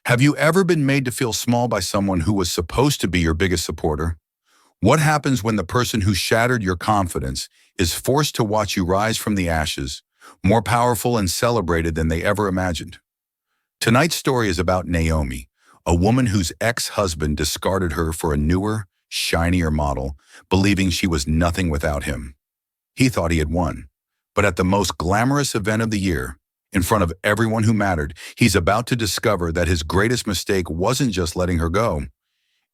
Have you ever been made to feel small by someone who was supposed to be your biggest supporter? What happens when the person who shattered your confidence is forced to watch you rise from the ashes, more powerful and celebrated than they ever imagined? Tonight's story is about Naomi, a woman whose ex-husband discarded her for a newer, shinier model, believing she was nothing without him. He thought he had won. But at the most glamorous event of the year, in front of everyone who mattered, he's about to discover that his greatest mistake wasn't just letting her go.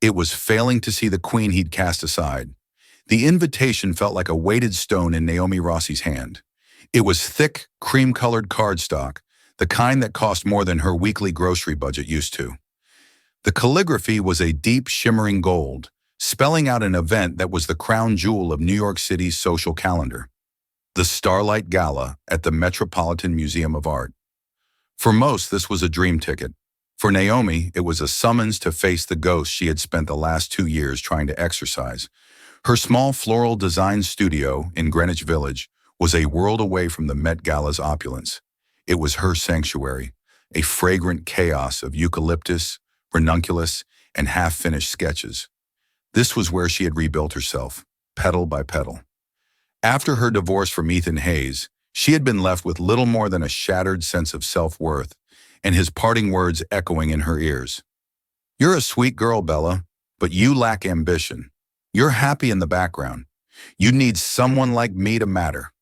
It was failing to see the queen he'd cast aside. The invitation felt like a weighted stone in Naomi Rossi's hand. It was thick, cream-colored cardstock, the kind that cost more than her weekly grocery budget used to. The calligraphy was a deep, shimmering gold, spelling out an event that was the crown jewel of New York City's social calendar: the Starlight Gala at the Metropolitan Museum of Art. For most, this was a dream ticket. For Naomi, it was a summons to face the ghost she had spent the last 2 years trying to exorcise. Her small floral design studio in Greenwich Village was a world away from the Met Gala's opulence. It was her sanctuary, a fragrant chaos of eucalyptus, ranunculus, and half-finished sketches. This was where she had rebuilt herself, petal by petal. After her divorce from Ethan Hayes, she had been left with little more than a shattered sense of self-worth, and his parting words echoing in her ears. "You're a sweet girl, Bella, but you lack ambition. You're happy in the background. You need someone like me to matter."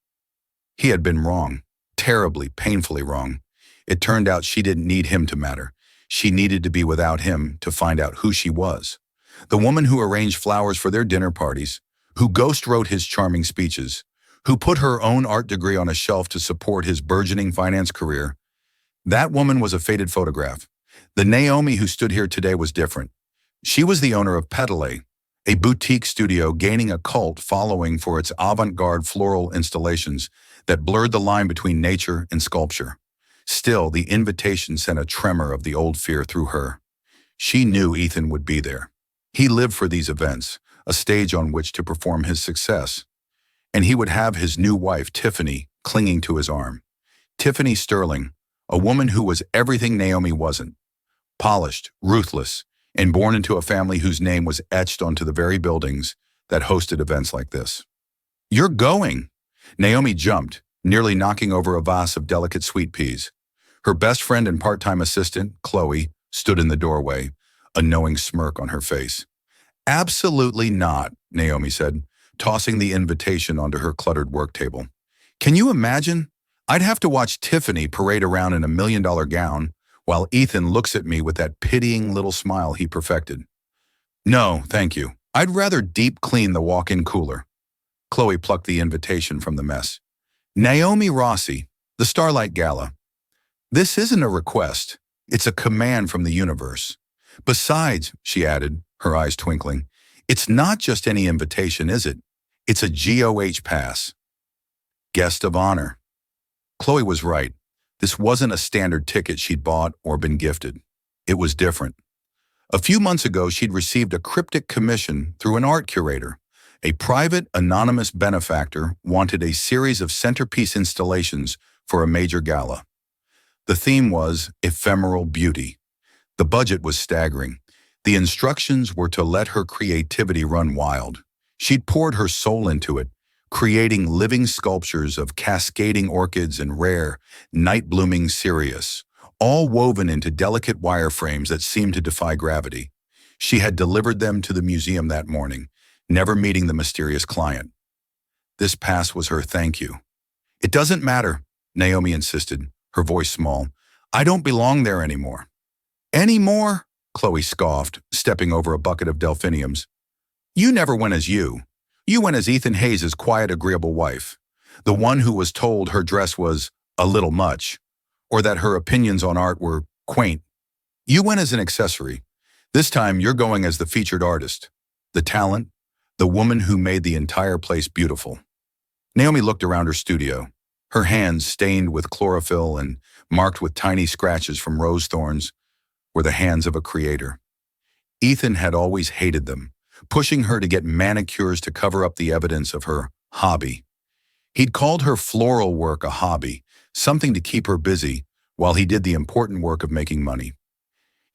He had been wrong, terribly, painfully wrong. It turned out she didn't need him to matter. She needed to be without him to find out who she was. The woman who arranged flowers for their dinner parties, who ghost-wrote his charming speeches, who put her own art degree on a shelf to support his burgeoning finance career. That woman was a faded photograph. The Naomi who stood here today was different. She was the owner of palpably, a boutique studio gaining a cult following for its avant-garde floral installations that blurred the line between nature and sculpture. Still, the invitation sent a tremor of the old fear through her. She knew Ethan would be there. He lived for these events, a stage on which to perform his success. And he would have his new wife, Tiffany, clinging to his arm. Tiffany Sterling, a woman who was everything Naomi wasn't: polished, ruthless, and born into a family whose name was etched onto the very buildings that hosted events like this. "You're going!" Naomi jumped, nearly knocking over a vase of delicate sweet peas. Her best friend and part-time assistant, Chloe, stood in the doorway, a knowing smirk on her face. "Absolutely not," Naomi said, tossing the invitation onto her cluttered work table. "Can you imagine? I'd have to watch Tiffany parade around in a $1 million gown while Ethan looks at me with that pitying little smile he perfected. No, thank you. I'd rather deep clean the walk-in cooler." Chloe plucked the invitation from the mess. "Naomi Rossi, the Starlight Gala. This isn't a request. It's a command from the universe. Besides," she added, her eyes twinkling, "it's not just any invitation, is it? It's a GOH pass. Guest of honor." Chloe was right. This wasn't a standard ticket she'd bought or been gifted. It was different. A few months ago, she'd received a cryptic commission through an art curator. A private, anonymous benefactor wanted a series of centerpiece installations for a major gala. The theme was ephemeral beauty. The budget was staggering. The instructions were to let her creativity run wild. She'd poured her soul into it, creating living sculptures of cascading orchids and rare, night-blooming cereus, all woven into delicate wireframes that seemed to defy gravity. She had delivered them to the museum that morning, never meeting the mysterious client. This pass was her thank you. "It doesn't matter," Naomi insisted, her voice small. "I don't belong there anymore." "Anymore?" Chloe scoffed, stepping over a bucket of delphiniums. "You never went as you. You went as Ethan Hayes' quiet, agreeable wife, the one who was told her dress was a little much, or that her opinions on art were quaint. You went as an accessory. This time you're going as the featured artist, the talent, the woman who made the entire place beautiful." Naomi looked around her studio. Her hands, stained with chlorophyll and marked with tiny scratches from rose thorns, were the hands of a creator. Ethan had always hated them, pushing her to get manicures to cover up the evidence of her hobby. He'd called her floral work a hobby, something to keep her busy, while he did the important work of making money.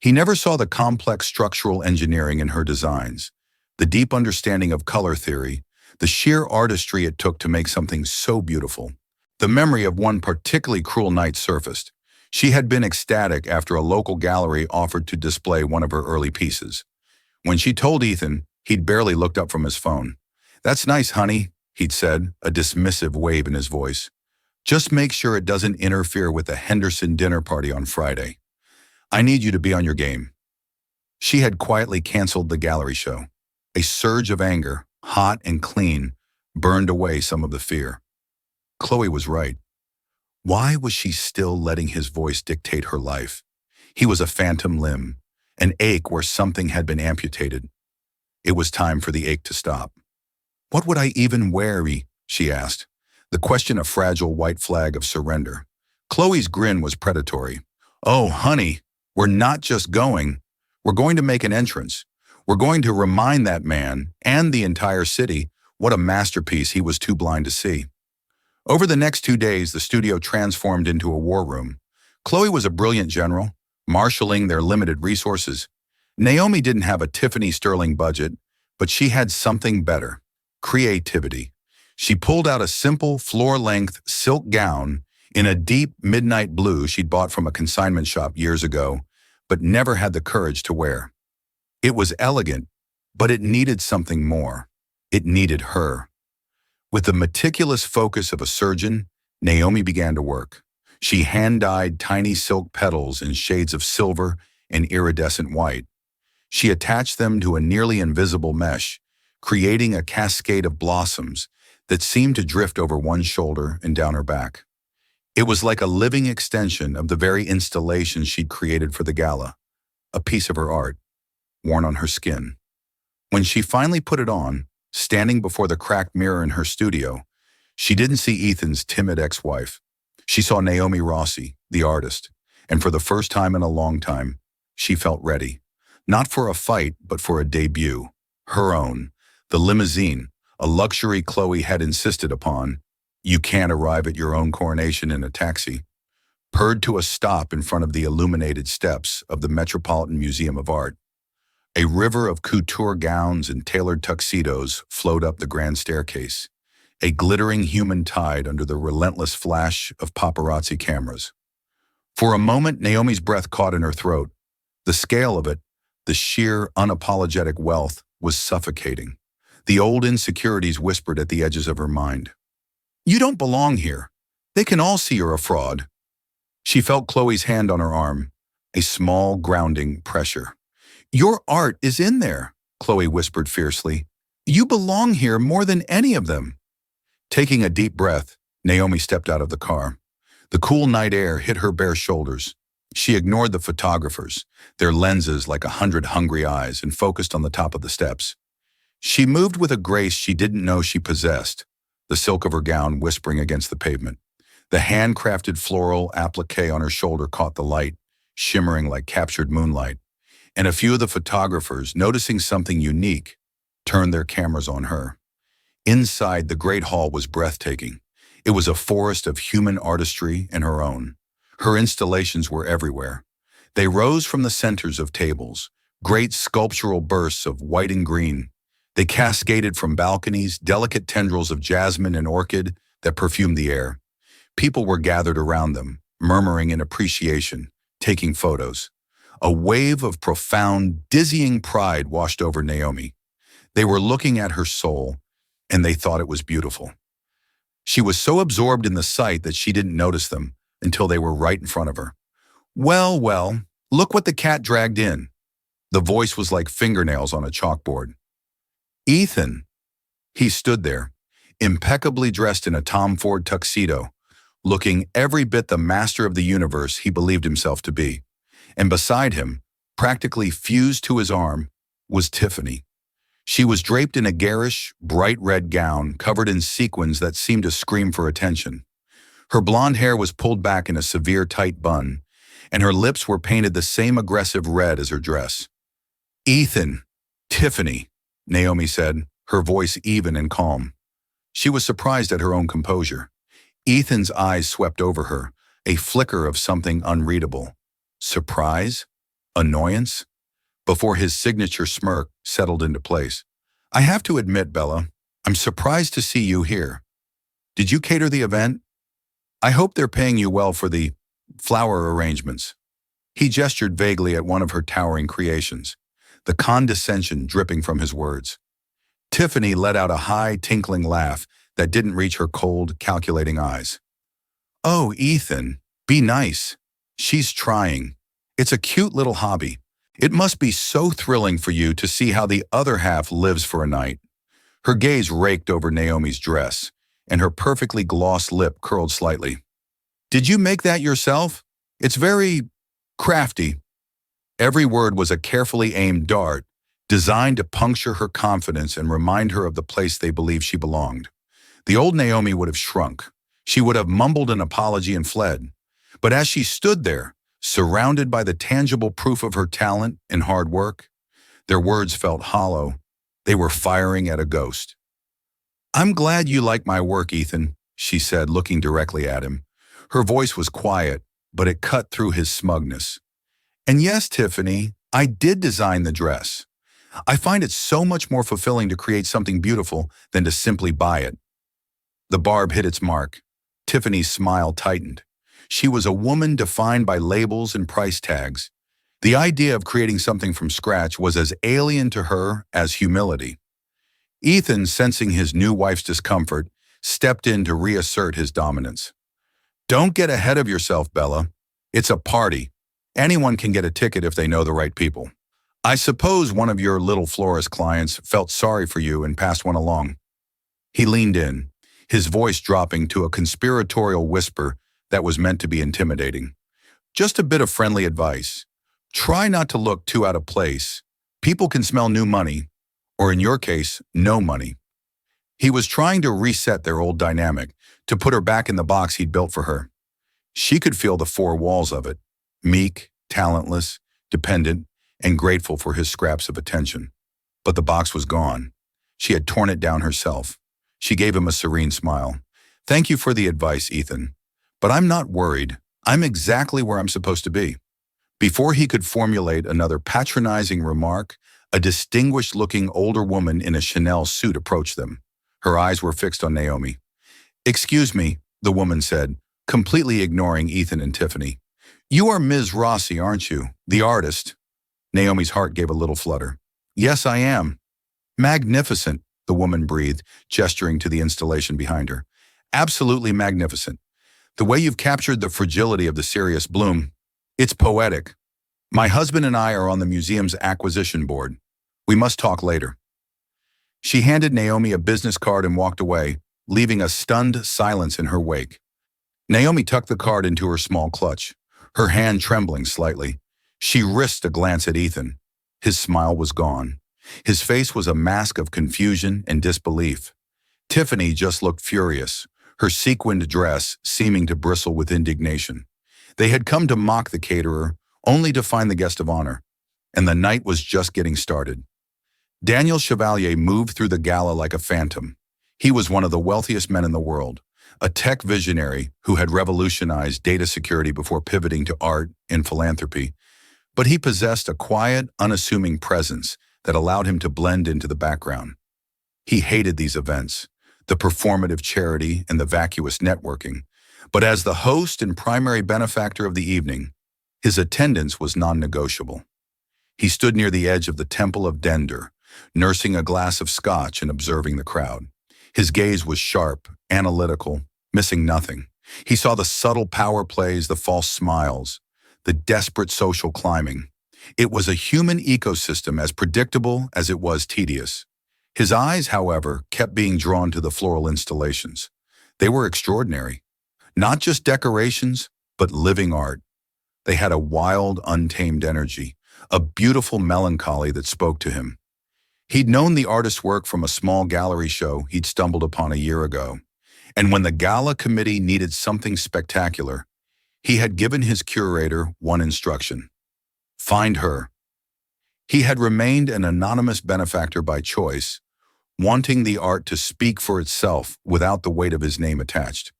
He never saw the complex structural engineering in her designs, the deep understanding of color theory, the sheer artistry it took to make something so beautiful. The memory of one particularly cruel night surfaced. She had been ecstatic after a local gallery offered to display one of her early pieces. When she told Ethan, he'd barely looked up from his phone. "That's nice, honey," he'd said, a dismissive wave in his voice. "Just make sure it doesn't interfere with the Henderson dinner party on Friday. I need you to be on your game." She had quietly canceled the gallery show. A surge of anger, hot and clean, burned away some of the fear. Chloe was right. Why was she still letting his voice dictate her life? He was a phantom limb, an ache where something had been amputated. It was time for the ache to stop. "What would I even wear?" she asked, the question a fragile white flag of surrender. Chloe's grin was predatory. "Oh, honey, we're not just going. We're going to make an entrance. We're going to remind that man and the entire city what a masterpiece he was too blind to see." Over the next 2 days, the studio transformed into a war room. Chloe was a brilliant general, marshaling their limited resources. Naomi didn't have a Tiffany Sterling budget, but she had something better: creativity. She pulled out a simple, floor-length silk gown in a deep midnight blue she'd bought from a consignment shop years ago, but never had the courage to wear. It was elegant, but it needed something more. It needed her. With the meticulous focus of a surgeon, Naomi began to work. She hand-dyed tiny silk petals in shades of silver and iridescent white. She attached them to a nearly invisible mesh, creating a cascade of blossoms that seemed to drift over one shoulder and down her back. It was like a living extension of the very installation she'd created for the gala, a piece of her art, worn on her skin. When she finally put it on, standing before the cracked mirror in her studio, she didn't see Ethan's timid ex-wife. She saw Naomi Rossi, the artist, and for the first time in a long time, she felt ready. Not for a fight, but for a debut. Her own. The limousine, a luxury Chloe had insisted upon. You can't arrive at your own coronation in a taxi. Purred to a stop in front of the illuminated steps of the Metropolitan Museum of Art. A river of couture gowns and tailored tuxedos flowed up the grand staircase, a glittering human tide under the relentless flash of paparazzi cameras. For a moment, Naomi's breath caught in her throat. The scale of it, the sheer, unapologetic wealth, was suffocating. The old insecurities whispered at the edges of her mind. "You don't belong here. They can all see you're a fraud." She felt Chloe's hand on her arm, a small, grounding pressure. "Your art is in there," Chloe whispered fiercely. "You belong here more than any of them." Taking a deep breath, Naomi stepped out of the car. The cool night air hit her bare shoulders. She ignored the photographers, their lenses like 100 hungry eyes, and focused on the top of the steps. She moved with a grace she didn't know she possessed, the silk of her gown whispering against the pavement. The handcrafted floral applique on her shoulder caught the light, shimmering like captured moonlight. And a few of the photographers, noticing something unique, turned their cameras on her. Inside, the great hall was breathtaking. It was a forest of human artistry and her own. Her installations were everywhere. They rose from the centers of tables, great sculptural bursts of white and green. They cascaded from balconies, delicate tendrils of jasmine and orchid that perfumed the air. People were gathered around them, murmuring in appreciation, taking photos. A wave of profound, dizzying pride washed over Naomi. They were looking at her soul, and they thought it was beautiful. She was so absorbed in the sight that she didn't notice them until they were right in front of her. "Well, well, look what the cat dragged in." The voice was like fingernails on a chalkboard. "Ethan." He stood there, impeccably dressed in a Tom Ford tuxedo, looking every bit the master of the universe he believed himself to be. And beside him, practically fused to his arm, was Tiffany. She was draped in a garish, bright red gown covered in sequins that seemed to scream for attention. Her blonde hair was pulled back in a severe tight bun, and her lips were painted the same aggressive red as her dress. "Ethan, Tiffany," Naomi said, her voice even and calm. She was surprised at her own composure. Ethan's eyes swept over her, a flicker of something unreadable. Surprise? Annoyance? Before his signature smirk settled into place. I have to admit, Bella, I'm surprised to see you here. Did you cater the event? I hope they're paying you well for the flower arrangements. He gestured vaguely at one of her towering creations, the condescension dripping from his words. Tiffany let out a high, tinkling laugh that didn't reach her cold, calculating eyes. Oh, Ethan, be nice. She's trying. It's a cute little hobby. It must be so thrilling for you to see how the other half lives for a night. Her gaze raked over Naomi's dress, and her perfectly glossed lip curled slightly. Did you make that yourself? It's very crafty. Every word was a carefully aimed dart, designed to puncture her confidence and remind her of the place they believed she belonged. The old Naomi would have shrunk. She would have mumbled an apology and fled. But as she stood there, surrounded by the tangible proof of her talent and hard work, their words felt hollow. They were firing at a ghost. I'm glad you like my work, Ethan, she said, looking directly at him. Her voice was quiet, but it cut through his smugness. And yes, Tiffany, I did design the dress. I find it so much more fulfilling to create something beautiful than to simply buy it. The barb hit its mark. Tiffany's smile tightened. She was a woman defined by labels and price tags. The idea of creating something from scratch was as alien to her as humility. Ethan, sensing his new wife's discomfort, stepped in to reassert his dominance. Don't get ahead of yourself, Bella. It's a party. Anyone can get a ticket if they know the right people. I suppose one of your little florist clients felt sorry for you and passed one along. He leaned in, his voice dropping to a conspiratorial whisper that was meant to be intimidating. Just a bit of friendly advice. Try not to look too out of place. People can smell new money, or in your case, no money. He was trying to reset their old dynamic, to put her back in the box he'd built for her. She could feel the four walls of it, meek, talentless, dependent, and grateful for his scraps of attention. But the box was gone. She had torn it down herself. She gave him a serene smile. Thank you for the advice, Ethan. But I'm not worried. I'm exactly where I'm supposed to be. Before he could formulate another patronizing remark, a distinguished-looking older woman in a Chanel suit approached them. Her eyes were fixed on Naomi. Excuse me, the woman said, completely ignoring Ethan and Tiffany. You are Ms. Rossi, aren't you? The artist. Naomi's heart gave a little flutter. Yes, I am. Magnificent, the woman breathed, gesturing to the installation behind her. Absolutely magnificent. The way you've captured the fragility of the serious bloom, it's poetic. My husband and I are on the museum's acquisition board. We must talk later. She handed Naomi a business card and walked away, leaving a stunned silence in her wake. Naomi tucked the card into her small clutch, her hand trembling slightly. She risked a glance at Ethan. His smile was gone. His face was a mask of confusion and disbelief. Tiffany just looked furious, her sequined dress seeming to bristle with indignation. They had come to mock the caterer, only to find the guest of honor, and the night was just getting started. Daniel Chevalier moved through the gala like a phantom. He was one of the wealthiest men in the world, a tech visionary who had revolutionized data security before pivoting to art and philanthropy. But he possessed a quiet, unassuming presence that allowed him to blend into the background. He hated these events, the performative charity and the vacuous networking. But as the host and primary benefactor of the evening, his attendance was non-negotiable. He stood near the edge of the Temple of Dender, nursing a glass of scotch and observing the crowd. His gaze was sharp, analytical, missing nothing. He saw the subtle power plays, the false smiles, the desperate social climbing. It was a human ecosystem as predictable as it was tedious. His eyes, however, kept being drawn to the floral installations. They were extraordinary. Not just decorations, but living art. They had a wild, untamed energy, a beautiful melancholy that spoke to him. He'd known the artist's work from a small gallery show he'd stumbled upon a year ago, and when the gala committee needed something spectacular, he had given his curator one instruction: find her. He had remained an anonymous benefactor by choice, wanting the art to speak for itself without the weight of his name attached.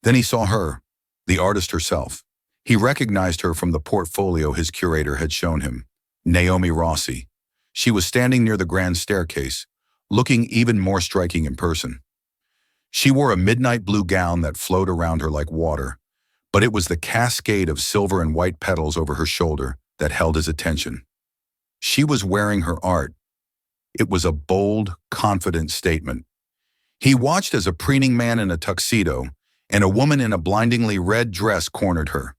Then he saw her, the artist herself. He recognized her from the portfolio his curator had shown him. Naomi Rossi. She was standing near the grand staircase, looking even more striking in person. She wore a midnight blue gown that flowed around her like water, but it was the cascade of silver and white petals over her shoulder that held his attention. She was wearing her art. It was a bold, confident statement. He watched as a preening man in a tuxedo and a woman in a blindingly red dress cornered her.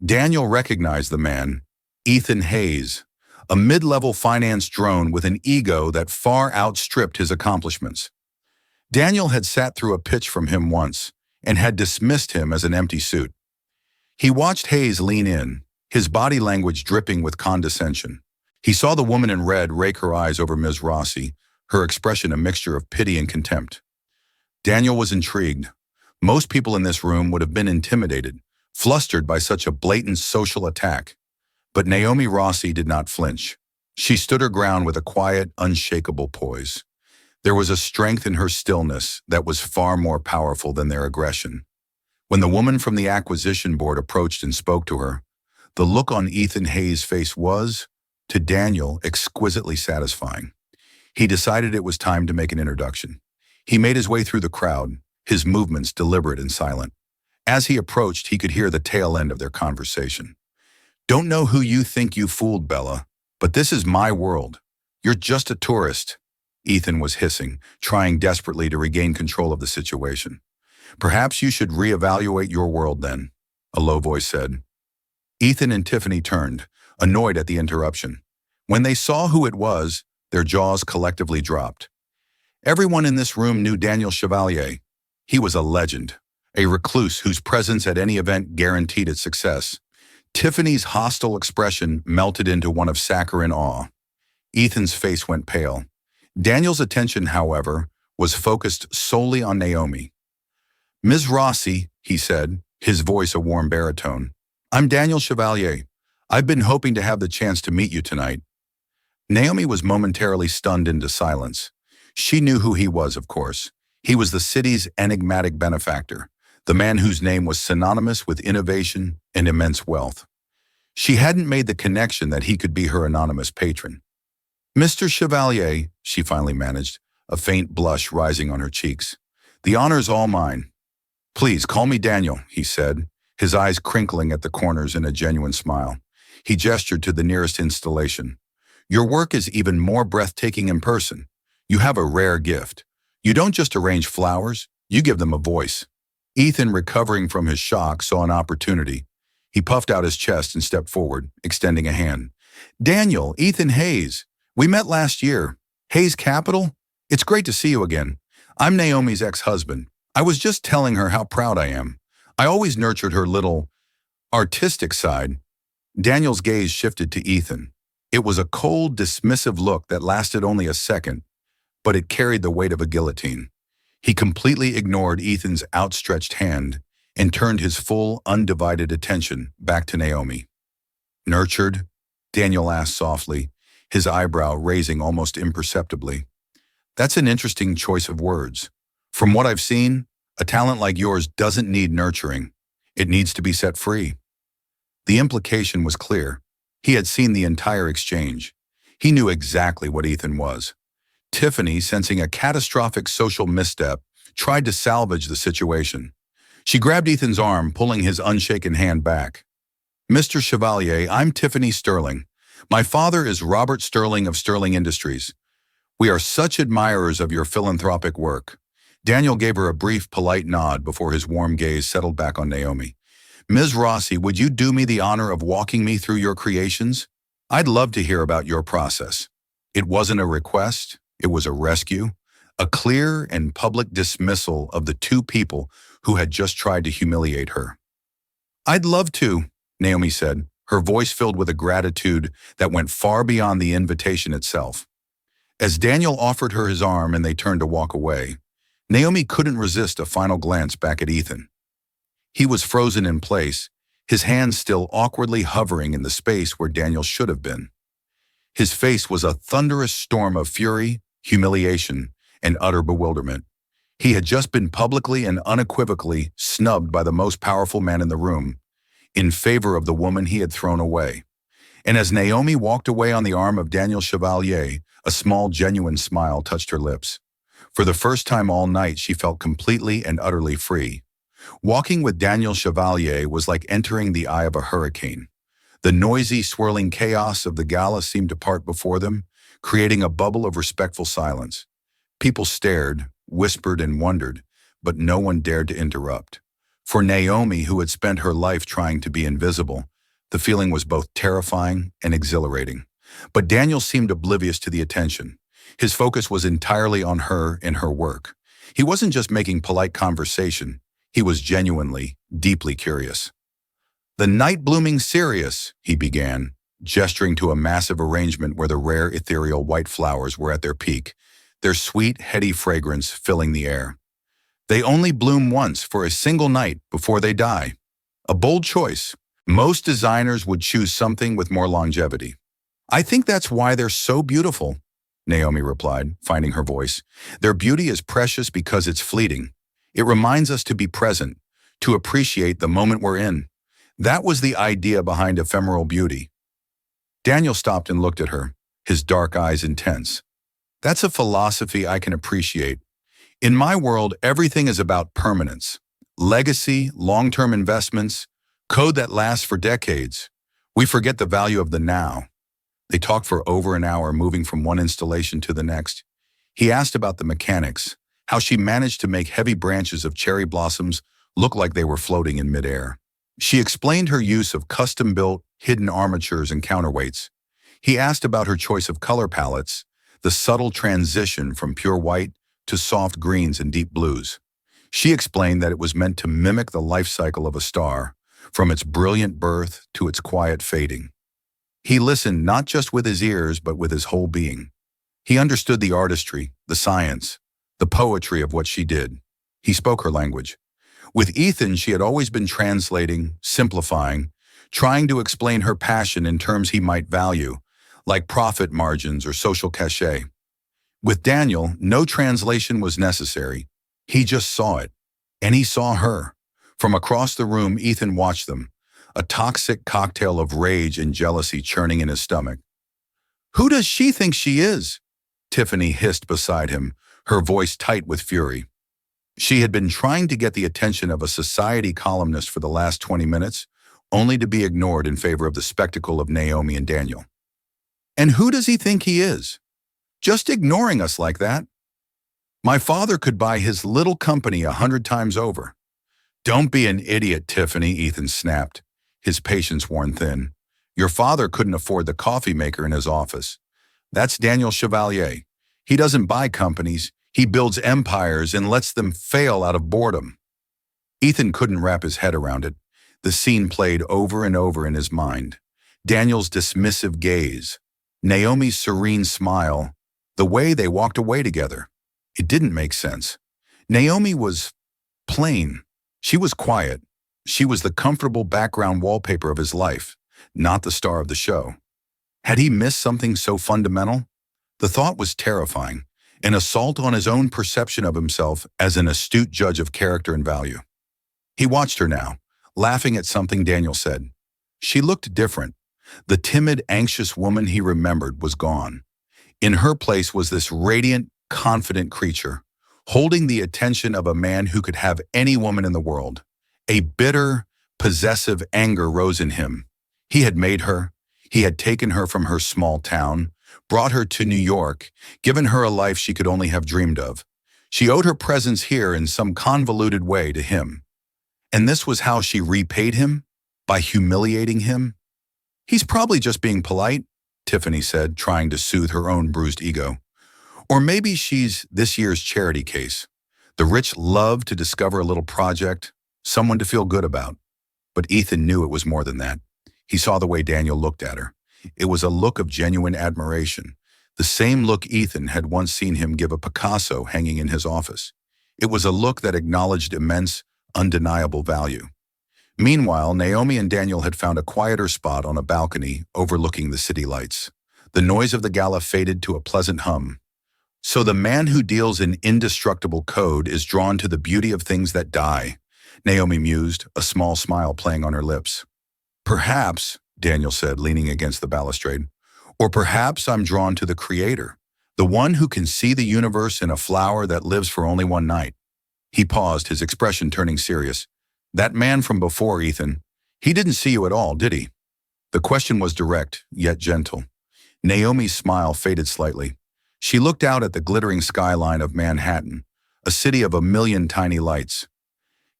Daniel recognized the man, Ethan Hayes, a mid-level finance drone with an ego that far outstripped his accomplishments. Daniel had sat through a pitch from him once and had dismissed him as an empty suit. He watched Hayes lean in, his body language dripping with condescension. He saw the woman in red rake her eyes over Ms. Rossi, her expression a mixture of pity and contempt. Daniel was intrigued. Most people in this room would have been intimidated, flustered by such a blatant social attack. But Naomi Rossi did not flinch. She stood her ground with a quiet, unshakable poise. There was a strength in her stillness that was far more powerful than their aggression. When the woman from the acquisition board approached and spoke to her, the look on Ethan Hayes' face was, to Daniel, exquisitely satisfying. He decided it was time to make an introduction. He made his way through the crowd, his movements deliberate and silent. As he approached, he could hear the tail end of their conversation. "Don't know who you think you fooled, Bella, but this is my world. You're just a tourist," Ethan was hissing, trying desperately to regain control of the situation. "Perhaps you should reevaluate your world then," a low voice said. Ethan and Tiffany turned, annoyed at the interruption. When they saw who it was, their jaws collectively dropped. Everyone in this room knew Daniel Chevalier. He was a legend, a recluse whose presence at any event guaranteed its success. Tiffany's hostile expression melted into one of saccharine awe. Ethan's face went pale. Daniel's attention, however, was focused solely on Naomi. "Ms. Rossi," he said, his voice a warm baritone. "I'm Daniel Chevalier. I've been hoping to have the chance to meet you tonight." Naomi was momentarily stunned into silence. She knew who he was, of course. He was the city's enigmatic benefactor, the man whose name was synonymous with innovation and immense wealth. She hadn't made the connection that he could be her anonymous patron. "Mr. Chevalier," she finally managed, a faint blush rising on her cheeks. "The honor's all mine." "Please, call me Daniel," he said, his eyes crinkling at the corners in a genuine smile. He gestured to the nearest installation. "Your work is even more breathtaking in person. You have a rare gift. You don't just arrange flowers, you give them a voice." Ethan, recovering from his shock, saw an opportunity. He puffed out his chest and stepped forward, extending a hand. "Daniel, Ethan Hayes. We met last year. Hayes Capital? It's great to see you again. I'm Naomi's ex-husband. I was just telling her how proud I am. I always nurtured her little artistic side." Daniel's gaze shifted to Ethan. It was a cold, dismissive look that lasted only a second, but it carried the weight of a guillotine. He completely ignored Ethan's outstretched hand and turned his full, undivided attention back to Naomi. "Nurtured?" Daniel asked softly, his eyebrow raising almost imperceptibly. "That's an interesting choice of words. From what I've seen, a talent like yours doesn't need nurturing. It needs to be set free." The implication was clear. He had seen the entire exchange. He knew exactly what Ethan was. Tiffany, sensing a catastrophic social misstep, tried to salvage the situation. She grabbed Ethan's arm, pulling his unshaken hand back. "Mr. Chevalier, I'm Tiffany Sterling. My father is Robert Sterling of Sterling Industries. We are such admirers of your philanthropic work." Daniel gave her a brief, polite nod before his warm gaze settled back on Naomi. "Ms. Rossi, would you do me the honor of walking me through your creations? I'd love to hear about your process." It wasn't a request, it was a rescue, a clear and public dismissal of the two people who had just tried to humiliate her. "I'd love to," Naomi said, her voice filled with a gratitude that went far beyond the invitation itself. As Daniel offered her his arm and they turned to walk away, Naomi couldn't resist a final glance back at Ethan. He was frozen in place, his hands still awkwardly hovering in the space where Daniel should have been. His face was a thunderous storm of fury, humiliation, and utter bewilderment. He had just been publicly and unequivocally snubbed by the most powerful man in the room. in favor of the woman he had thrown away. And as Naomi walked away on the arm of Daniel Chevalier, a small, genuine smile touched her lips. For the first time all night, she felt completely and utterly free. Walking with Daniel Chevalier was like entering the eye of a hurricane. The noisy, swirling chaos of the gala seemed to part before them, creating a bubble of respectful silence. People stared, whispered, and wondered, but no one dared to interrupt. For Naomi, who had spent her life trying to be invisible, the feeling was both terrifying and exhilarating. But Daniel seemed oblivious to the attention. His focus was entirely on her and her work. He wasn't just making polite conversation. He was genuinely, deeply curious. "The night blooming cereus," he began, gesturing to a massive arrangement where the rare ethereal white flowers were at their peak, their sweet, heady fragrance filling the air. "They only bloom once for a single night before they die. A bold choice. Most designers would choose something with more longevity." "I think that's why they're so beautiful," Naomi replied, finding her voice. "Their beauty is precious because it's fleeting. It reminds us to be present, to appreciate the moment we're in. That was the idea behind ephemeral beauty." Daniel stopped and looked at her, his dark eyes intense. "That's a philosophy I can appreciate. In my world, everything is about permanence. Legacy, long-term investments, code that lasts for decades. We forget the value of the now." They talked for over an hour, moving from one installation to the next. He asked about the mechanics, how she managed to make heavy branches of cherry blossoms look like they were floating in midair. She explained her use of custom-built, hidden armatures and counterweights. He asked about her choice of color palettes, the subtle transition from pure white to soft greens and deep blues. She explained that it was meant to mimic the life cycle of a star, from its brilliant birth to its quiet fading. He listened not just with his ears, but with his whole being. He understood the artistry, the science, the poetry of what she did. He spoke her language. With Ethan, she had always been translating, simplifying, trying to explain her passion in terms he might value, like profit margins or social cachet. With Daniel, no translation was necessary. He just saw it. And he saw her. From across the room, Ethan watched them, a toxic cocktail of rage and jealousy churning in his stomach. "Who does she think she is?" Tiffany hissed beside him, her voice tight with fury. She had been trying to get the attention of a society columnist for the last 20 minutes, only to be ignored in favor of the spectacle of Naomi and Daniel. "And who does he think he is? Just ignoring us like that? My father could buy his little company 100 times over." "Don't be an idiot, Tiffany," Ethan snapped, his patience worn thin. "Your father couldn't afford the coffee maker in his office. That's Daniel Chevalier. He doesn't buy companies. He builds empires and lets them fail out of boredom." Ethan couldn't wrap his head around it. The scene played over and over in his mind. Daniel's dismissive gaze, Naomi's serene smile, the way they walked away together. It didn't make sense. Naomi was plain. She was quiet. She was the comfortable background wallpaper of his life, not the star of the show. Had he missed something so fundamental? The thought was terrifying, an assault on his own perception of himself as an astute judge of character and value. He watched her now, laughing at something Daniel said. She looked different. The timid, anxious woman he remembered was gone. In her place was this radiant, confident creature, holding the attention of a man who could have any woman in the world. A bitter, possessive anger rose in him. He had made her. He had taken her from her small town, brought her to New York, given her a life she could only have dreamed of. She owed her presence here in some convoluted way to him. And this was how she repaid him? By humiliating him? "He's probably just being polite," Tiffany said, trying to soothe her own bruised ego. "Or maybe she's this year's charity case. The rich love to discover a little project, someone to feel good about." But Ethan knew it was more than that. He saw the way Daniel looked at her. It was a look of genuine admiration, the same look Ethan had once seen him give a Picasso hanging in his office. It was a look that acknowledged immense, undeniable value. Meanwhile, Naomi and Daniel had found a quieter spot on a balcony overlooking the city lights. The noise of the gala faded to a pleasant hum. So the man who deals in indestructible code is drawn to the beauty of things that die, Naomi mused, a small smile playing on her lips. Perhaps, Daniel said, leaning against the balustrade, or perhaps I'm drawn to the creator, the one who can see the universe in a flower that lives for only one night. He paused, his expression turning serious. That man from before, Ethan, he didn't see you at all, did he? The question was direct, yet gentle. Naomi's smile faded slightly. She looked out at the glittering skyline of Manhattan, a city of a million tiny lights.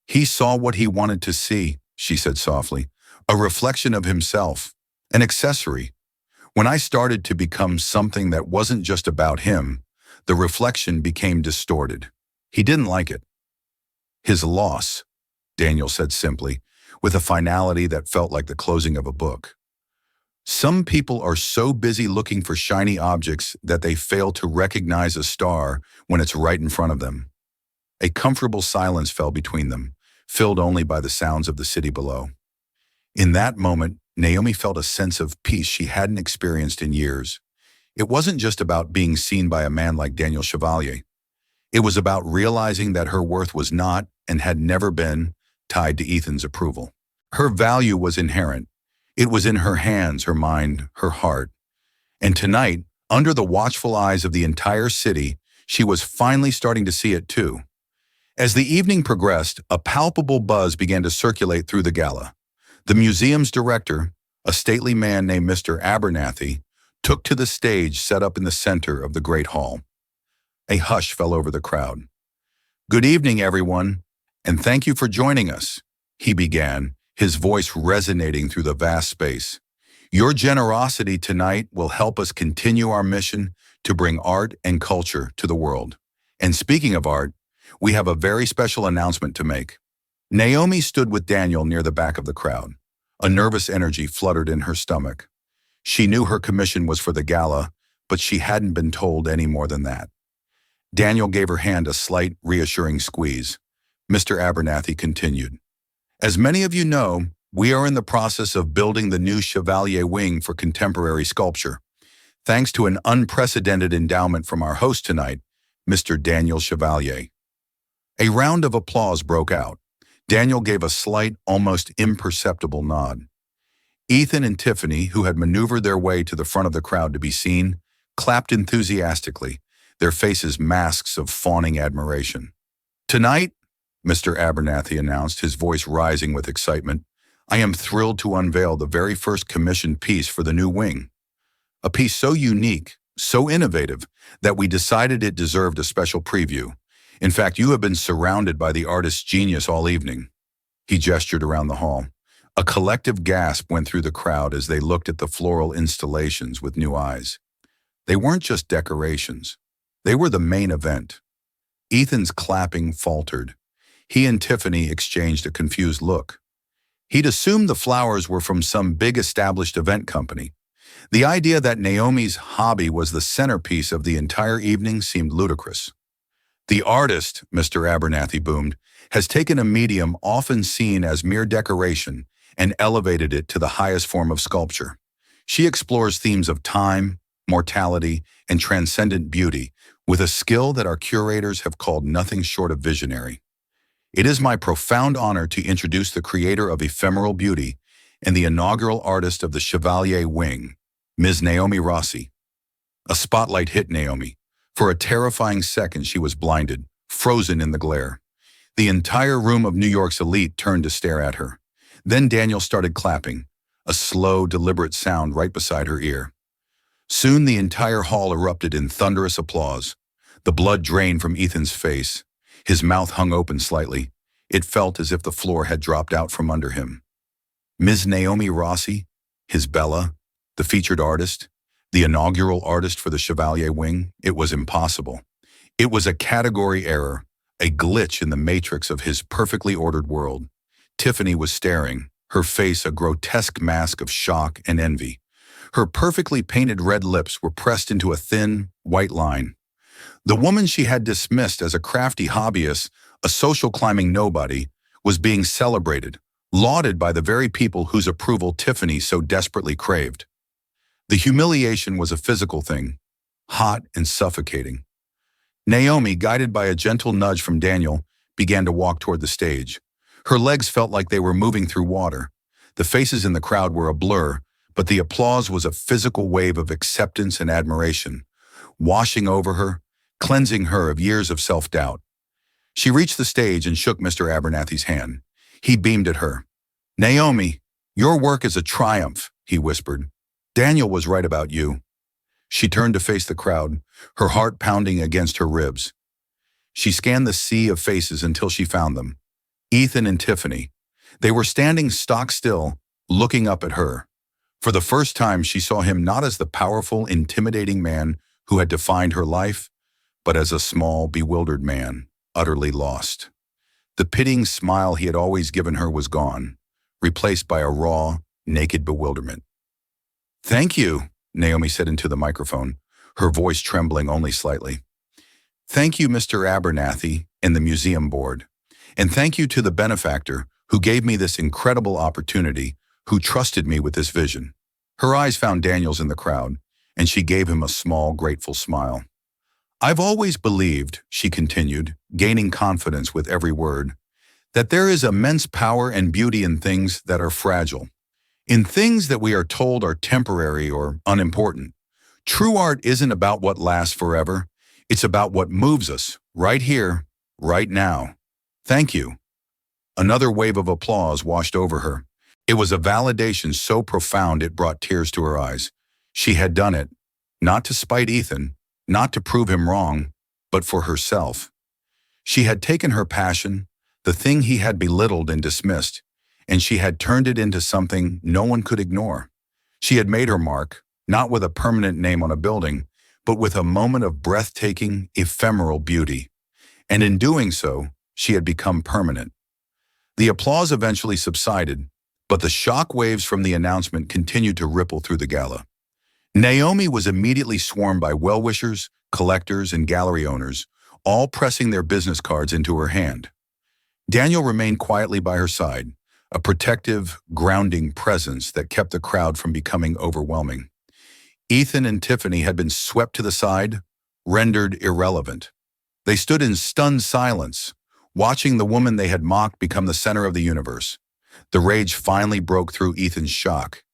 He saw what he wanted to see, she said softly, a reflection of himself, an accessory. When I started to become something that wasn't just about him, the reflection became distorted. He didn't like it. His loss, Daniel said simply, with a finality that felt like the closing of a book. Some people are so busy looking for shiny objects that they fail to recognize a star when it's right in front of them. A comfortable silence fell between them, filled only by the sounds of the city below. In that moment, Naomi felt a sense of peace she hadn't experienced in years. It wasn't just about being seen by a man like Daniel Chevalier. It was about realizing that her worth was not, and had never been, tied to Ethan's approval. Her value was inherent. It was in her hands, her mind, her heart. And tonight, under the watchful eyes of the entire city, she was finally starting to see it too. As the evening progressed, a palpable buzz began to circulate through the gala. The museum's director, a stately man named Mr. Abernathy, took to the stage set up in the center of the great hall. A hush fell over the crowd. "Good evening, everyone, and thank you for joining us," he began, his voice resonating through the vast space. "Your generosity tonight will help us continue our mission to bring art and culture to the world. And speaking of art, we have a very special announcement to make." Naomi stood with Daniel near the back of the crowd. A nervous energy fluttered in her stomach. She knew her commission was for the gala, but she hadn't been told any more than that. Daniel gave her hand a slight, reassuring squeeze. Mr. Abernathy continued. "As many of you know, we are in the process of building the new Chevalier wing for contemporary sculpture, thanks to an unprecedented endowment from our host tonight, Mr. Daniel Chevalier." A round of applause broke out. Daniel gave a slight, almost imperceptible nod. Ethan and Tiffany, who had maneuvered their way to the front of the crowd to be seen, clapped enthusiastically, their faces masks of fawning admiration. "Tonight," Mr. Abernathy announced, his voice rising with excitement, "I am thrilled to unveil the very first commissioned piece for the new wing. A piece so unique, so innovative, that we decided it deserved a special preview. In fact, you have been surrounded by the artist's genius all evening." He gestured around the hall. A collective gasp went through the crowd as they looked at the floral installations with new eyes. They weren't just decorations. They were the main event. Ethan's clapping faltered. He and Tiffany exchanged a confused look. He'd assumed the flowers were from some big established event company. The idea that Naomi's hobby was the centerpiece of the entire evening seemed ludicrous. "The artist," Mr. Abernathy boomed, "has taken a medium often seen as mere decoration and elevated it to the highest form of sculpture. She explores themes of time, mortality, and transcendent beauty with a skill that our curators have called nothing short of visionary. It is my profound honor to introduce the creator of ephemeral beauty and the inaugural artist of the Chevalier wing, Ms. Naomi Rossi." A spotlight hit Naomi. For a terrifying second, she was blinded, frozen in the glare. The entire room of New York's elite turned to stare at her. Then Daniel started clapping, a slow, deliberate sound right beside her ear. Soon the entire hall erupted in thunderous applause. The blood drained from Ethan's face. His mouth hung open slightly. It felt as if the floor had dropped out from under him. Ms. Naomi Rossi, his Bella, the featured artist, the inaugural artist for the Chevalier wing, it was impossible. It was a category error, a glitch in the matrix of his perfectly ordered world. Tiffany was staring, her face a grotesque mask of shock and envy. Her perfectly painted red lips were pressed into a thin, white line. The woman she had dismissed as a crafty hobbyist, a social climbing nobody, was being celebrated, lauded by the very people whose approval Tiffany so desperately craved. The humiliation was a physical thing, hot and suffocating. Naomi, guided by a gentle nudge from Daniel, began to walk toward the stage. Her legs felt like they were moving through water. The faces in the crowd were a blur, but the applause was a physical wave of acceptance and admiration, washing over her, cleansing her of years of self-doubt. She reached the stage and shook Mr. Abernathy's hand. He beamed at her. "Naomi, your work is a triumph," he whispered. "Daniel was right about you." She turned to face the crowd, her heart pounding against her ribs. She scanned the sea of faces until she found them. Ethan and Tiffany. They were standing stock still, looking up at her. For the first time, she saw him not as the powerful, intimidating man who had defined her life, but as a small, bewildered man, utterly lost. The pitying smile he had always given her was gone, replaced by a raw, naked bewilderment. "Thank you," Naomi said into the microphone, her voice trembling only slightly. "Thank you, Mr. Abernathy and the museum board. And thank you to the benefactor who gave me this incredible opportunity, who trusted me with this vision." Her eyes found Daniel's in the crowd, and she gave him a small, grateful smile. "I've always believed," she continued, gaining confidence with every word, "that there is immense power and beauty in things that are fragile, in things that we are told are temporary or unimportant. True art isn't about what lasts forever. It's about what moves us, right here, right now. Thank you." Another wave of applause washed over her. It was a validation so profound it brought tears to her eyes. She had done it, not to spite Ethan, not to prove him wrong, but for herself. She had taken her passion, the thing he had belittled and dismissed, and she had turned it into something no one could ignore. She had made her mark, not with a permanent name on a building, but with a moment of breathtaking, ephemeral beauty. And in doing so, she had become permanent. The applause eventually subsided, but the shock waves from the announcement continued to ripple through the gala. Naomi was immediately swarmed by well-wishers, collectors, and gallery owners, all pressing their business cards into her hand. Daniel remained quietly by her side, a protective, grounding presence that kept the crowd from becoming overwhelming. Ethan and Tiffany had been swept to the side, rendered irrelevant. They stood in stunned silence, watching the woman they had mocked become the center of the universe. The rage finally broke through Ethan's shock.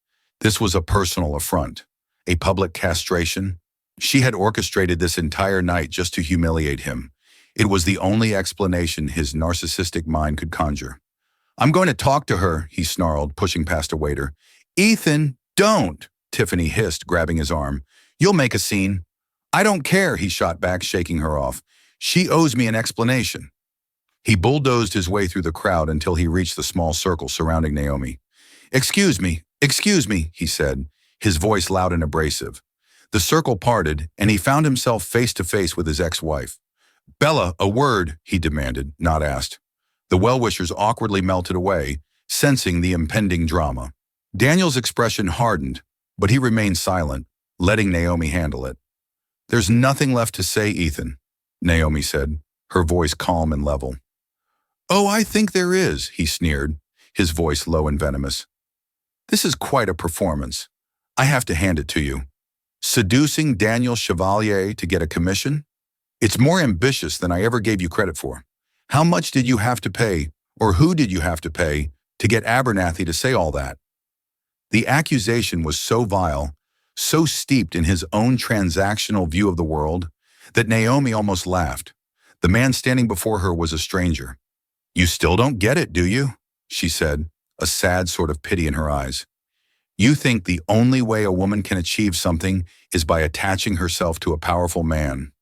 This was a personal affront, a public castration. She had orchestrated this entire night just to humiliate him. It was the only explanation his narcissistic mind could conjure. "I'm going to talk to her," he snarled, pushing past a waiter. "Ethan, don't!" Tiffany hissed, grabbing his arm. "You'll make a scene." "I don't care," he shot back, shaking her off. "She owes me an explanation." He bulldozed his way through the crowd until he reached the small circle surrounding Naomi. excuse me," he said, his voice loud and abrasive. The circle parted, and he found himself face to face with his ex-wife. "Bella, a word," he demanded, not asked. The well-wishers awkwardly melted away, sensing the impending drama. Daniel's expression hardened, but he remained silent, letting Naomi handle it. "There's nothing left to say, Ethan," Naomi said, her voice calm and level. "Oh, I think there is," he sneered, his voice low and venomous. "This is quite a performance. I have to hand it to you. Seducing Daniel Chevalier to get a commission? It's more ambitious than I ever gave you credit for. How much did you have to pay, or who did you have to pay, to get Abernathy to say all that?" The accusation was so vile, so steeped in his own transactional view of the world, that Naomi almost laughed. The man standing before her was a stranger. "You still don't get it, do you?" she said, a sad sort of pity in her eyes. "You think the only way a woman can achieve something is by attaching herself to a powerful man.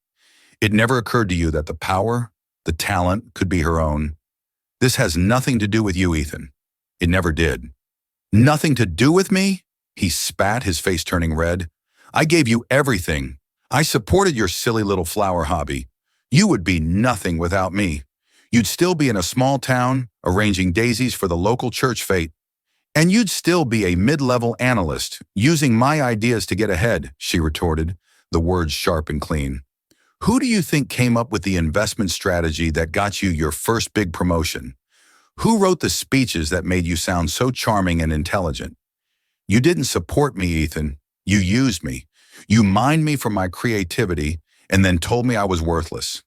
It never occurred to you that the power, the talent, could be her own. This has nothing to do with you, Ethan. It never did." "Nothing to do with me?" He spat, his face turning red. "I gave you everything. I supported your silly little flower hobby. You would be nothing without me. You'd still be in a small town, arranging daisies for the local church fete. And you'd still be a mid-level analyst, using my ideas to get ahead," she retorted, the words sharp and clean. "Who do you think came up with the investment strategy that got you your first big promotion? Who wrote the speeches that made you sound so charming and intelligent? You didn't support me, Ethan. You used me. You mined me for my creativity and then told me I was worthless."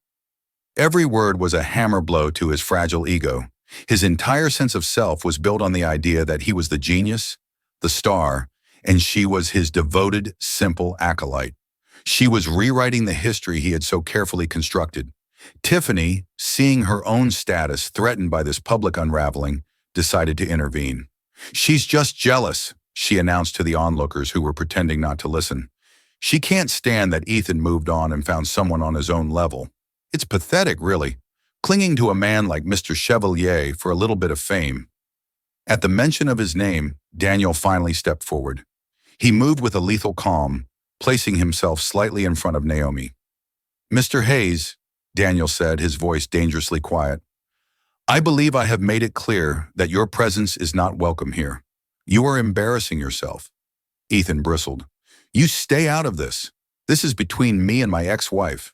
Every word was a hammer blow to his fragile ego. His entire sense of self was built on the idea that he was the genius, the star, and she was his devoted, simple acolyte. She was rewriting the history he had so carefully constructed. Tiffany, seeing her own status threatened by this public unraveling, decided to intervene. "She's just jealous," she announced to the onlookers who were pretending not to listen. "She can't stand that Ethan moved on and found someone on his own level. It's pathetic, really, clinging to a man like Mr. Chevalier for a little bit of fame." At the mention of his name, Daniel finally stepped forward. He moved with a lethal calm, placing himself slightly in front of Naomi. "Mr. Hayes," Daniel said, his voice dangerously quiet, "I believe I have made it clear that your presence is not welcome here. You are embarrassing yourself." Ethan bristled. "You stay out of this. This is between me and my ex-wife.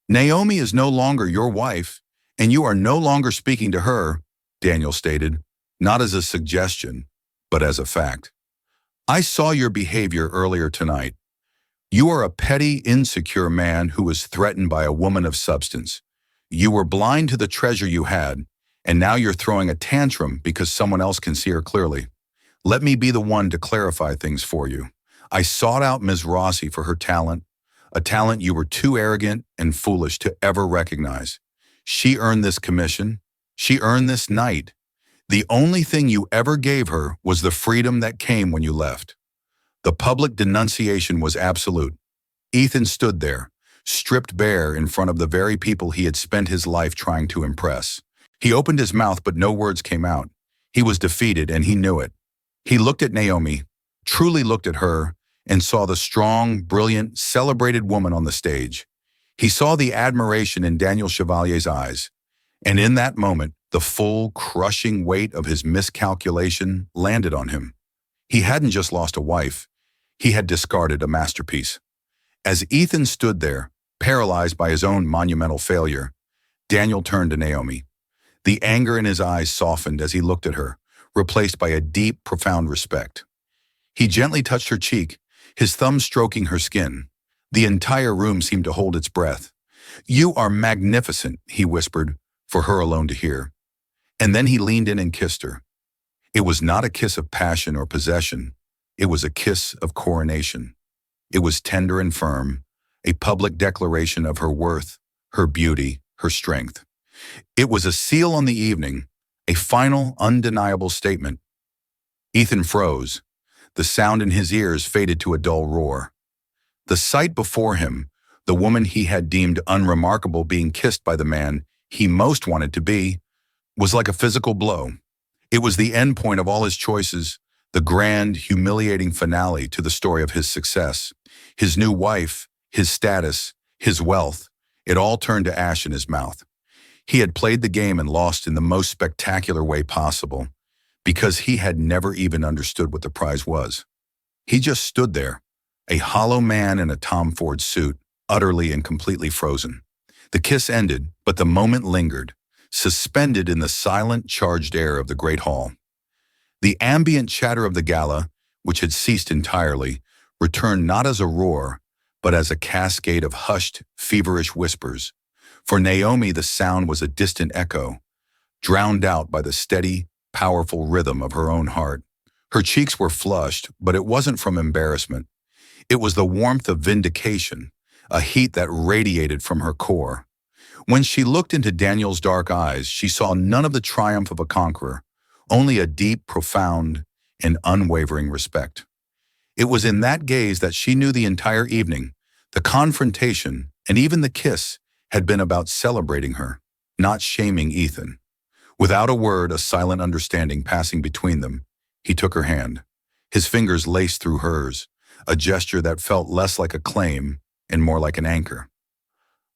Naomi is no longer your wife, and you are no longer speaking to her," Daniel stated, not as a suggestion, but as a fact. "I saw your behavior earlier tonight. You are a petty, insecure man who was threatened by a woman of substance. You were blind to the treasure you had, and now you're throwing a tantrum because someone else can see her clearly. Let me be the one to clarify things for you. I sought out Ms. Rossi for her talent, a talent you were too arrogant and foolish to ever recognize. She earned this commission. She earned this night. The only thing you ever gave her was the freedom that came when you left." The public denunciation was absolute. Ethan stood there, stripped bare in front of the very people he had spent his life trying to impress. He opened his mouth, but no words came out. He was defeated, and he knew it. He looked at Naomi, truly looked at her, and saw the strong, brilliant, celebrated woman on the stage. He saw the admiration in Daniel Chevalier's eyes, and in that moment, the full, crushing weight of his miscalculation landed on him. He hadn't just lost a wife. He had discarded a masterpiece. As Ethan stood there, paralyzed by his own monumental failure, Daniel turned to Naomi. The anger in his eyes softened as he looked at her, replaced by a deep, profound respect. He gently touched her cheek, his thumb stroking her skin. The entire room seemed to hold its breath. "You are magnificent," he whispered, for her alone to hear. And then he leaned in and kissed her. It was not a kiss of passion or possession. It was a kiss of coronation. It was tender and firm, a public declaration of her worth, her beauty, her strength. It was a seal on the evening, a final, undeniable statement. Ethan froze. The sound in his ears faded to a dull roar. The sight before him, the woman he had deemed unremarkable being kissed by the man he most wanted to be, was like a physical blow. It was the end point of all his choices, the grand, humiliating finale to the story of his success. His new wife, his status, his wealth, it all turned to ash in his mouth. He had played the game and lost in the most spectacular way possible, because he had never even understood what the prize was. He just stood there, a hollow man in a Tom Ford suit, utterly and completely frozen. The kiss ended, but the moment lingered, suspended in the silent, charged air of the great hall. The ambient chatter of the gala, which had ceased entirely, returned not as a roar, but as a cascade of hushed, feverish whispers. For Naomi, the sound was a distant echo, drowned out by the steady, powerful rhythm of her own heart. Her cheeks were flushed, but it wasn't from embarrassment. It was the warmth of vindication, a heat that radiated from her core. When she looked into Daniel's dark eyes, she saw none of the triumph of a conqueror, only a deep, profound, and unwavering respect. It was in that gaze that she knew the entire evening, the confrontation, and even the kiss, had been about celebrating her, not shaming Ethan. Without a word, a silent understanding passing between them, he took her hand. His fingers laced through hers, a gesture that felt less like a claim and more like an anchor.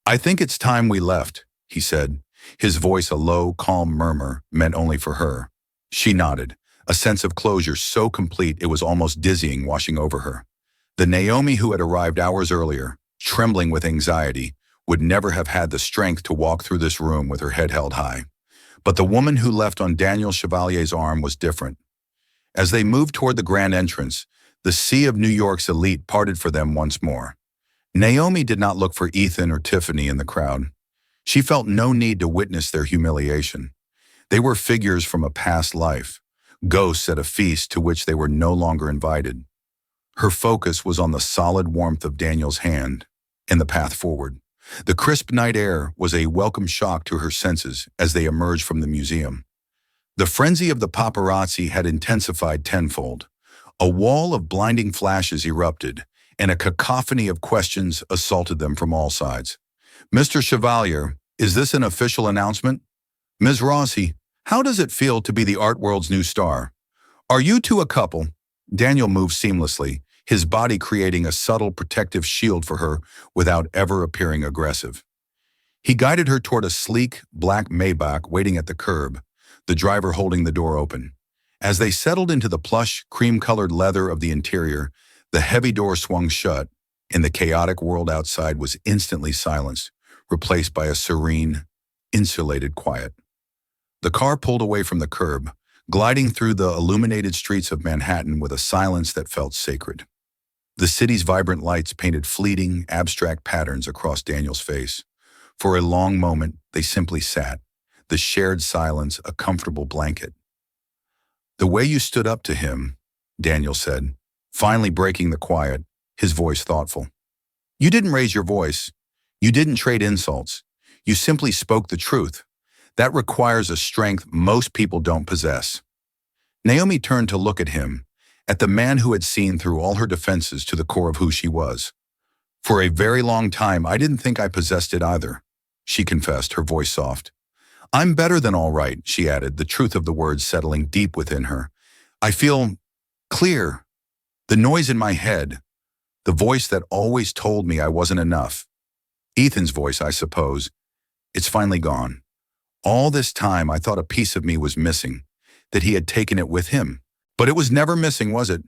"I think it's time we left," he said, his voice a low, calm murmur meant only for her. She nodded, a sense of closure so complete it was almost dizzying washing over her. The Naomi who had arrived hours earlier, trembling with anxiety, would never have had the strength to walk through this room with her head held high. But the woman who left on Daniel Chevalier's arm was different. As they moved toward the grand entrance, the sea of New York's elite parted for them once more. Naomi did not look for Ethan or Tiffany in the crowd. She felt no need to witness their humiliation. They were figures from a past life, ghosts at a feast to which they were no longer invited. Her focus was on the solid warmth of Daniel's hand and the path forward. The crisp night air was a welcome shock to her senses as they emerged from the museum. The frenzy of the paparazzi had intensified tenfold. A wall of blinding flashes erupted, and a cacophony of questions assaulted them from all sides. "Mr. Chevalier, is this an official announcement? Ms. Rossi, how does it feel to be the art world's new star? Are you two a couple?" Daniel moved seamlessly, his body creating a subtle protective shield for her without ever appearing aggressive. He guided her toward a sleek, black Maybach waiting at the curb, the driver holding the door open. As they settled into the plush, cream-colored leather of the interior, the heavy door swung shut, and the chaotic world outside was instantly silenced, replaced by a serene, insulated quiet. The car pulled away from the curb, gliding through the illuminated streets of Manhattan with a silence that felt sacred. The city's vibrant lights painted fleeting, abstract patterns across Daniel's face. For a long moment, they simply sat, the shared silence a comfortable blanket. "The way you stood up to him," Daniel said, finally breaking the quiet, his voice thoughtful. "You didn't raise your voice. You didn't trade insults. You simply spoke the truth. That requires a strength most people don't possess." Naomi turned to look at him, at the man who had seen through all her defenses to the core of who she was. "For a very long time, I didn't think I possessed it either," she confessed, her voice soft. "I'm better than all right," she added, the truth of the words settling deep within her. "I feel clear. The noise in my head, the voice that always told me I wasn't enough. Ethan's voice, I suppose. It's finally gone. All this time, I thought a piece of me was missing, that he had taken it with him. But it was never missing, was it?"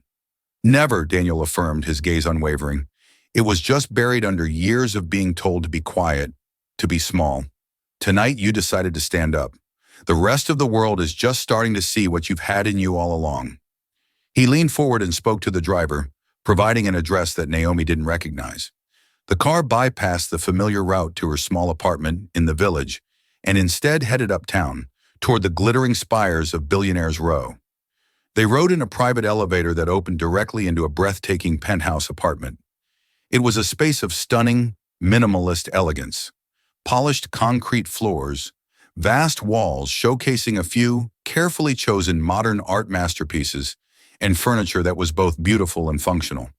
"Never," Daniel affirmed, his gaze unwavering. "It was just buried under years of being told to be quiet, to be small. Tonight, you decided to stand up. The rest of the world is just starting to see what you've had in you all along." He leaned forward and spoke to the driver, providing an address that Naomi didn't recognize. The car bypassed the familiar route to her small apartment in the village and instead headed uptown, toward the glittering spires of Billionaire's Row. They rode in a private elevator that opened directly into a breathtaking penthouse apartment. It was a space of stunning, minimalist elegance. Polished concrete floors, vast walls showcasing a few carefully chosen modern art masterpieces, and furniture that was both beautiful and functional.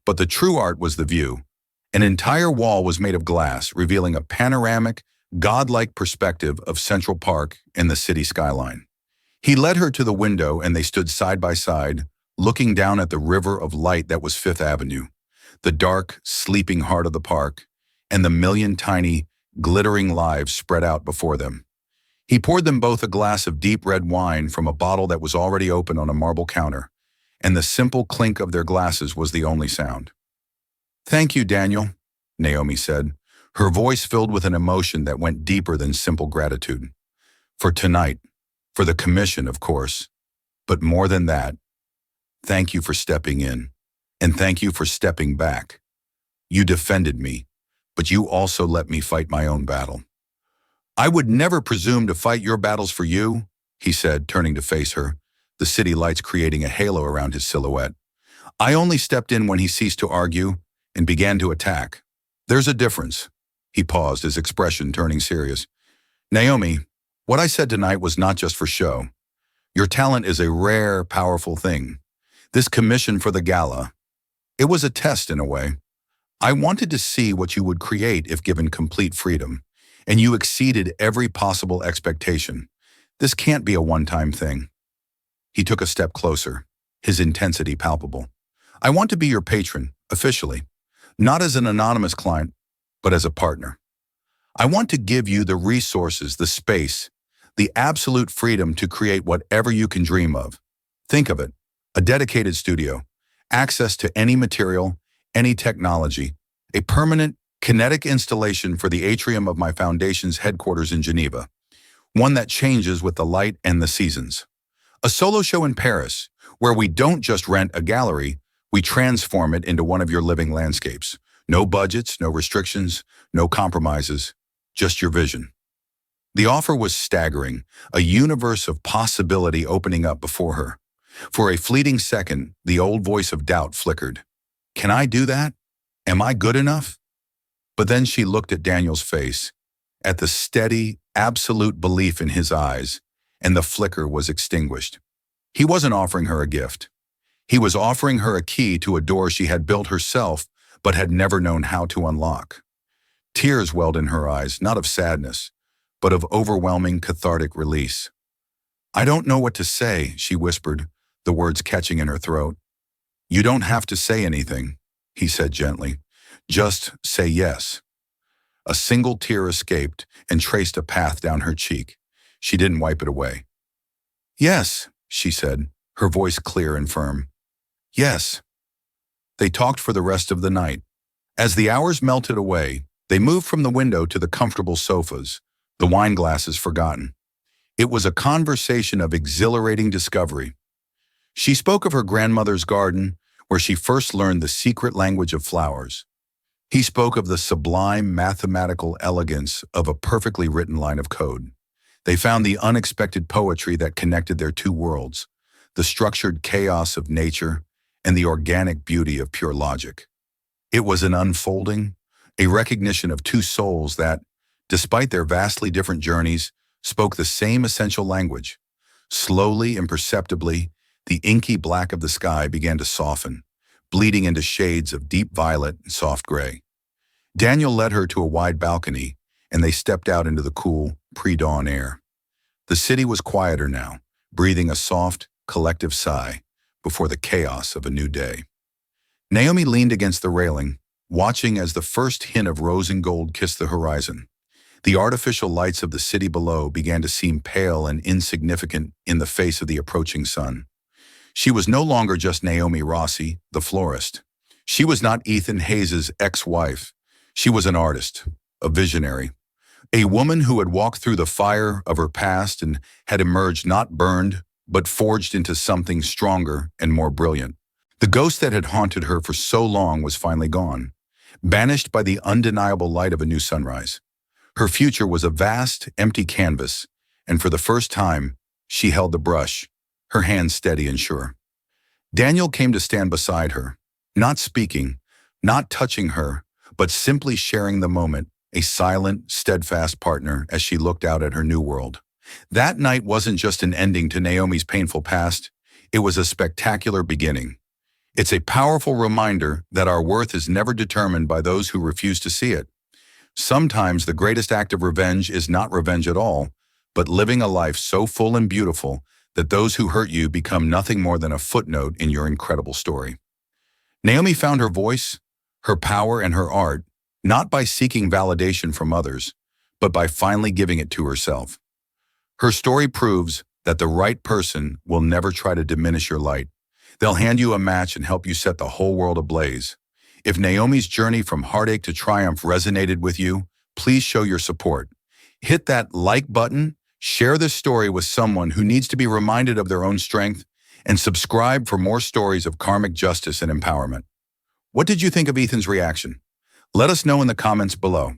But the true art was the view. An entire wall was made of glass, revealing a panoramic, godlike perspective of Central Park and the city skyline. He led her to the window and they stood side by side, looking down at the river of light that was Fifth Avenue, the dark, sleeping heart of the park, and the million tiny, glittering lives spread out before them. He poured them both a glass of deep red wine from a bottle that was already open on a marble counter, and the simple clink of their glasses was the only sound. "Thank you, Daniel," Naomi said, her voice filled with an emotion that went deeper than simple gratitude. "For tonight, for the commission, of course, but more than that, thank you for stepping in, and thank you for stepping back. You defended me, but you also let me fight my own battle." "I would never presume to fight your battles for you," he said, turning to face her, the city lights creating a halo around his silhouette. "I only stepped in when he ceased to argue and began to attack. There's a difference." He paused, his expression turning serious. "Naomi, what I said tonight was not just for show. Your talent is a rare, powerful thing. This commission for the gala, it was a test in a way. I wanted to see what you would create if given complete freedom, and you exceeded every possible expectation. This can't be a one-time thing." He took a step closer, his intensity palpable. "I want to be your patron, officially, not as an anonymous client, but as a partner. I want to give you the resources, the space, the absolute freedom to create whatever you can dream of. Think of it, a dedicated studio, access to any material, any technology, a permanent, kinetic installation for the atrium of my foundation's headquarters in Geneva, one that changes with the light and the seasons. A solo show in Paris, where we don't just rent a gallery, we transform it into one of your living landscapes. No budgets, no restrictions, no compromises, just your vision." The offer was staggering, a universe of possibility opening up before her. For a fleeting second, the old voice of doubt flickered. Can I do that? Am I good enough? But then she looked at Daniel's face, at the steady, absolute belief in his eyes, and the flicker was extinguished. He wasn't offering her a gift. He was offering her a key to a door she had built herself but had never known how to unlock. Tears welled in her eyes, not of sadness, but of overwhelming cathartic release. I don't know what to say, she whispered, the words catching in her throat. You don't have to say anything, he said gently. Just say yes. A single tear escaped and traced a path down her cheek. She didn't wipe it away. Yes, she said, her voice clear and firm. Yes. They talked for the rest of the night. As the hours melted away, they moved from the window to the comfortable sofas, the wine glasses forgotten. It was a conversation of exhilarating discovery. She spoke of her grandmother's garden, where she first learned the secret language of flowers. He spoke of the sublime mathematical elegance of a perfectly written line of code. They found the unexpected poetry that connected their two worlds, the structured chaos of nature and the organic beauty of pure logic. It was an unfolding, a recognition of two souls that, despite their vastly different journeys, spoke the same essential language. Slowly, imperceptibly, the inky black of the sky began to soften, bleeding into shades of deep violet and soft gray. Daniel led her to a wide balcony, and they stepped out into the cool, pre-dawn air. The city was quieter now, breathing a soft, collective sigh before the chaos of a new day. Naomi leaned against the railing, watching as the first hint of rose and gold kissed the horizon. The artificial lights of the city below began to seem pale and insignificant in the face of the approaching sun. She was no longer just Naomi Rossi, the florist. She was not Ethan Hayes' ex-wife. She was an artist, a visionary, a woman who had walked through the fire of her past and had emerged not burned, but forged into something stronger and more brilliant. The ghost that had haunted her for so long was finally gone, banished by the undeniable light of a new sunrise. Her future was a vast, empty canvas, and for the first time, she held the brush, her hands steady and sure. Daniel came to stand beside her, not speaking, not touching her, but simply sharing the moment, a silent, steadfast partner as she looked out at her new world. That night wasn't just an ending to Naomi's painful past, it was a spectacular beginning. It's a powerful reminder that our worth is never determined by those who refuse to see it. Sometimes the greatest act of revenge is not revenge at all, but living a life so full and beautiful that those who hurt you become nothing more than a footnote in your incredible story. Naomi found her voice, her power, and her art, not by seeking validation from others, but by finally giving it to herself. Her story proves that the right person will never try to diminish your light. They'll hand you a match and help you set the whole world ablaze. If Naomi's journey from heartache to triumph resonated with you, please show your support. Hit that like button, share this story with someone who needs to be reminded of their own strength, and subscribe for more stories of karmic justice and empowerment. What did you think of Ethan's reaction? Let us know in the comments below.